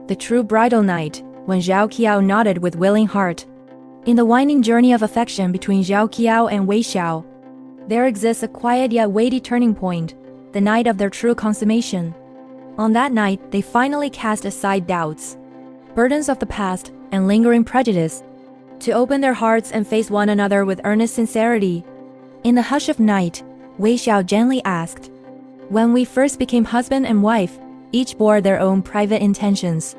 the true bridal night, when Qiao nodded with willing heart. In the winding journey of affection between Qiao and Xiao, there exists a quiet yet weighty turning point, the night of their true consummation. On that night, they finally cast aside doubts, burdens of the past, and lingering prejudice, to open their hearts and face one another with earnest sincerity. In the hush of night, Xiao gently asked, "When we first became husband and wife, each bore their own private intentions.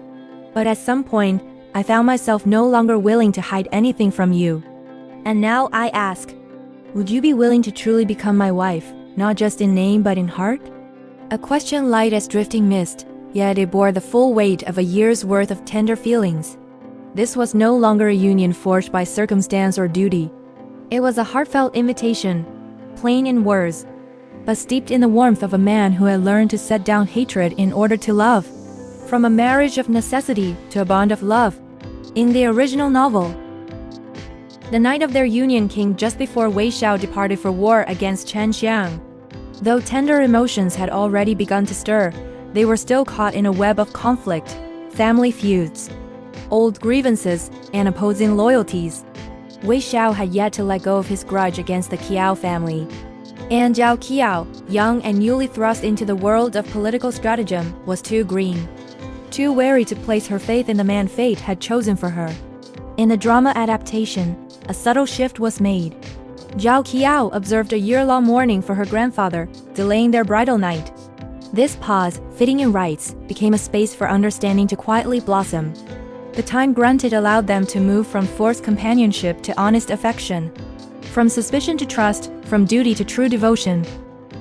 But at some point, I found myself no longer willing to hide anything from you. And now I ask, would you be willing to truly become my wife, not just in name but in heart?" A question light as drifting mist, yet it bore the full weight of a year's worth of tender feelings. This was no longer a union forged by circumstance or duty. It was a heartfelt invitation, plain in words, but steeped in the warmth of a man who had learned to set down hatred in order to love. From a marriage of necessity to a bond of love. In the original novel, the night of their union came just before Xiao departed for war against Qiao. Though tender emotions had already begun to stir, they were still caught in a web of conflict, family feuds, old grievances, and opposing loyalties. Xiao had yet to let go of his grudge against the Qiao family. And Qiao, young and newly thrust into the world of political stratagem, was too green, too wary to place her faith in the man fate had chosen for her. In the drama adaptation, a subtle shift was made. Qiao observed a year-long mourning for her grandfather, delaying their bridal night. This pause, fitting in rites, became a space for understanding to quietly blossom. The time granted allowed them to move from forced companionship to honest affection, from suspicion to trust, from duty to true devotion.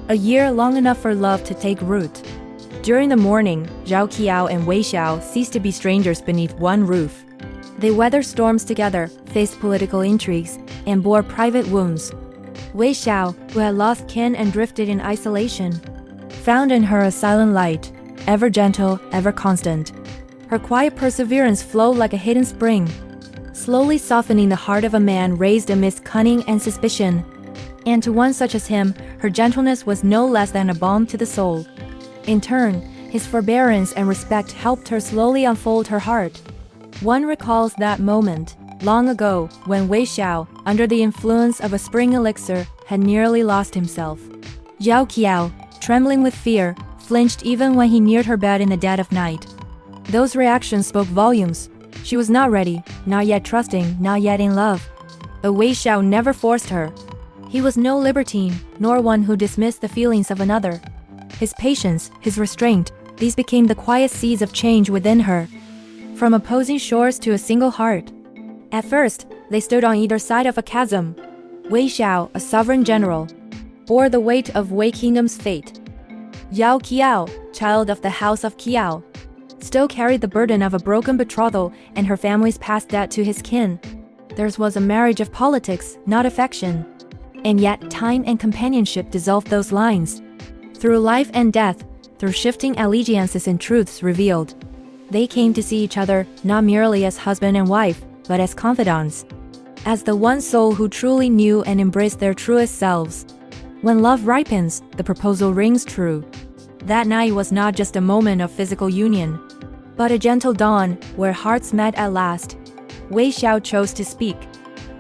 A year long enough for love to take root. During the mourning, Qiao and Xiao ceased to be strangers beneath one roof. They weathered storms together, faced political intrigues, and bore private wounds. Xiao, who had lost kin and drifted in isolation, found in her a silent light, ever gentle, ever constant. Her quiet perseverance flowed like a hidden spring, slowly softening the heart of a man raised amidst cunning and suspicion. And to one such as him, her gentleness was no less than a balm to the soul. In turn, his forbearance and respect helped her slowly unfold her heart. One recalls that moment, long ago, when Xiao, under the influence of a spring elixir, had nearly lost himself. Qiao, trembling with fear, flinched even when he neared her bed in the dead of night. Those reactions spoke volumes. She was not ready, not yet trusting, not yet in love. But Xiao never forced her. He was no libertine, nor one who dismissed the feelings of another. His patience, his restraint, these became the quiet seeds of change within her. From opposing shores to a single heart. At first, they stood on either side of a chasm. Xiao, a sovereign general, bore the weight of Wei Kingdom's fate. Qiao, child of the house of Qiao, still carried the burden of a broken betrothal and her family's past debt to his kin. Theirs was a marriage of politics, not affection. And yet time and companionship dissolved those lines. Through life and death, through shifting allegiances and truths revealed, they came to see each other not merely as husband and wife, but as confidants. As the one soul who truly knew and embraced their truest selves. When love ripens, the proposal rings true. That night was not just a moment of physical union, but a gentle dawn where hearts met at last. Xiao chose to speak,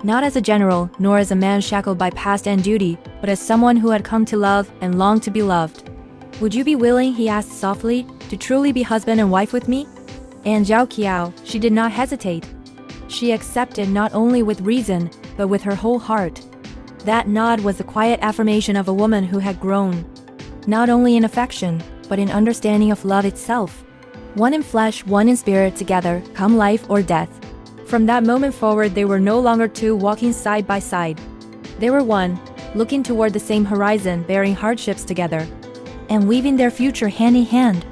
not as a general, nor as a man shackled by past and duty, but as someone who had come to love and longed to be loved. "Would you be willing," he asked softly, "to truly be husband and wife with me?" And Qiao, she did not hesitate. She accepted not only with reason, but with her whole heart. That nod was the quiet affirmation of a woman who had grown, not only in affection, but in understanding of love itself. One in flesh, one in spirit together, come life or death. From that moment forward, they were no longer two walking side by side. They were one, looking toward the same horizon, bearing hardships together, and weaving their future hand in hand.